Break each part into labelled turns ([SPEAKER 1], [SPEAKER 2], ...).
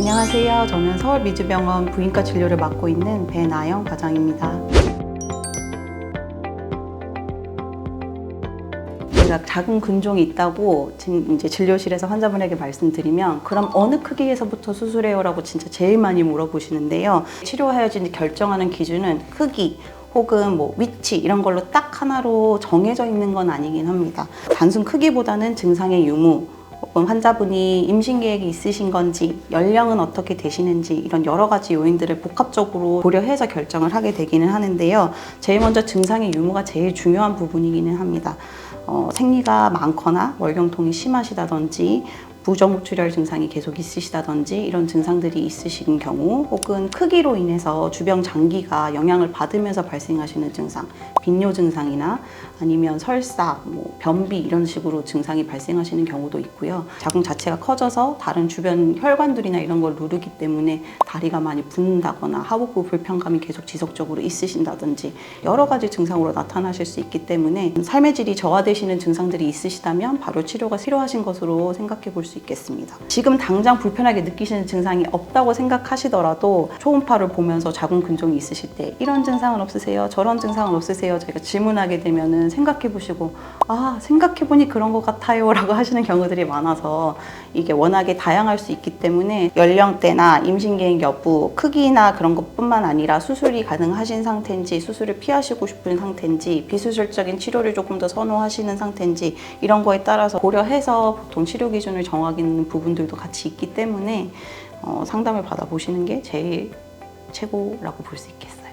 [SPEAKER 1] 안녕하세요. 저는 서울미주병원 부인과 진료를 맡고 있는 배나영 과장입니다. 제가 작은 근종이 있다고 이제 진료실에서 환자분에게 말씀드리면 그럼 어느 크기에서부터 수술해요? 라고 진짜 제일 많이 물어보시는데요. 치료해야지 결정하는 기준은 크기, 혹은 뭐 위치 이런 걸로 딱 하나로 정해져 있는 건 아니긴 합니다. 단순 크기보다는 증상의 유무, 혹은 환자분이 임신 계획이 있으신 건지, 연령은 어떻게 되시는지 이런 여러 가지 요인들을 복합적으로 고려해서 결정을 하게 되기는 하는데요. 제일 먼저 증상의 유무가 제일 중요한 부분이기는 합니다. 생리가 많거나 월경통이 심하시다든지 부정출혈 증상이 계속 있으시다든지 이런 증상들이 있으신 경우, 혹은 크기로 인해서 주변 장기가 영향을 받으면서 발생하시는 증상, 빈뇨 증상이나 아니면 설사, 변비 이런 식으로 증상이 발생하시는 경우도 있고요. 자궁 자체가 커져서 다른 주변 혈관들이나 이런 걸 누르기 때문에 다리가 많이 붓는다거나 하복부 불편감이 계속 지속적으로 있으신다든지 여러 가지 증상으로 나타나실 수 있기 때문에 삶의 질이 저하되시는 증상들이 있으시다면 바로 치료가 필요하신 것으로 생각해 볼 수 있겠습니다. 지금 당장 불편하게 느끼시는 증상이 없다고 생각하시더라도 초음파를 보면서 자궁 근종이 있으실 때 이런 증상은 없으세요? 저런 증상은 없으세요? 저희가 질문하게 되면은 생각해 보시고 생각해 보니 그런 것 같아요 라고 하시는 경우들이 많아서 이게 워낙에 다양할 수 있기 때문에 연령대나 임신 계획 여부, 크기나 그런 것뿐만 아니라 수술이 가능하신 상태인지, 수술을 피하시고 싶은 상태인지, 비수술적인 치료를 조금 더 선호하시는 상태인지 이런 거에 따라서 고려해서 보통 치료 기준을 정하는 부분들도 같이 있기 때문에 상담을 받아보시는 게 제일 최고라고 볼 수 있겠어요.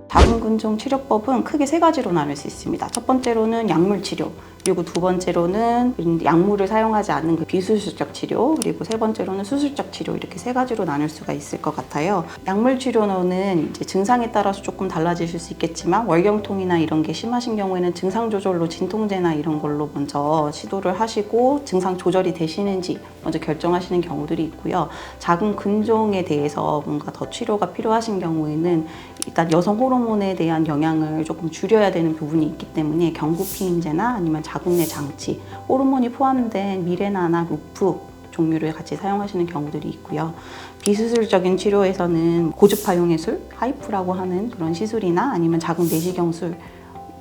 [SPEAKER 1] 자궁근종 치료법은 크게 세 가지로 나눌 수 있습니다. 첫 번째로는 약물 치료, 그리고 두 번째로는 약물을 사용하지 않는 비수술적 치료, 그리고 세 번째로는 수술적 치료, 이렇게 세 가지로 나눌 수가 있을 것 같아요. 약물 치료는 이제 증상에 따라서 조금 달라지실 수 있겠지만 월경통이나 이런 게 심하신 경우에는 증상 조절로 진통제나 이런 걸로 먼저 시도를 하시고 증상 조절이 되시는지 먼저 결정하시는 경우들이 있고요. 자궁 근종에 대해서 뭔가 더 치료가 필요하신 경우에는 일단 여성 호르몬에 대한 영향을 조금 줄여야 되는 부분이 있기 때문에 경구피임제나 아니면 자궁 내 장치, 호르몬이 포함된 미레나나 루프 종류를 같이 사용하시는 경우들이 있고요. 비수술적인 치료에서는 고주파용해술, 하이프라고 하는 그런 시술이나 아니면 자궁 내시경술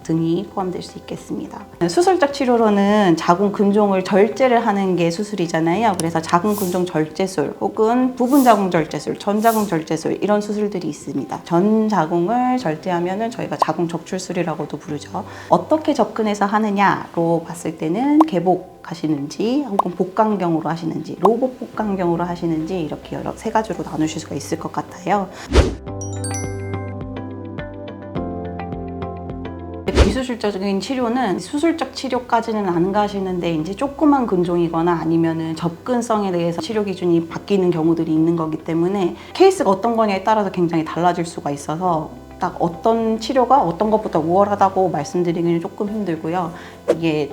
[SPEAKER 1] 등이 포함될 수 있겠습니다. 수술적 치료로는 자궁 근종을 절제를 하는 게 수술이잖아요. 그래서 자궁 근종 절제술 혹은 부분 자궁 절제술, 전자궁 절제술 이런 수술들이 있습니다. 전 자궁을 절제하면은 저희가 자궁 적출술이라고도 부르죠. 어떻게 접근해서 하느냐로 봤을 때는 개복 하시는지 혹은 복강경으로 하시는지, 로봇 복강경으로 하시는지 이렇게 여러 세 가지로 나누실 수가 있을 것 같아요. 비수술적인 치료는 수술적 치료까지는 안 가시는데 이제 조그만 근종이거나 아니면은 접근성에 대해서 치료 기준이 바뀌는 경우들이 있는 거기 때문에 케이스가 어떤 거냐에 따라서 굉장히 달라질 수가 있어서 딱 어떤 치료가 어떤 것보다 우월하다고 말씀드리기는 조금 힘들고요. 이게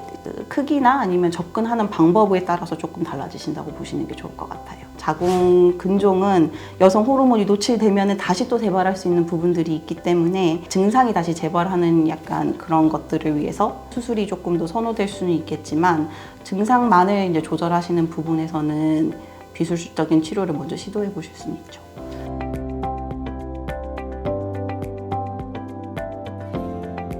[SPEAKER 1] 크기나 아니면 접근하는 방법에 따라서 조금 달라지신다고 보시는 게 좋을 것 같아요. 자궁 근종은 여성 호르몬이 노출되면 다시 또 재발할 수 있는 부분들이 있기 때문에 증상이 다시 재발하는 약간 그런 것들을 위해서 수술이 조금 더 선호될 수는 있겠지만 증상만을 이제 조절하시는 부분에서는 비수술적인 치료를 먼저 시도해 보실 수는 있죠.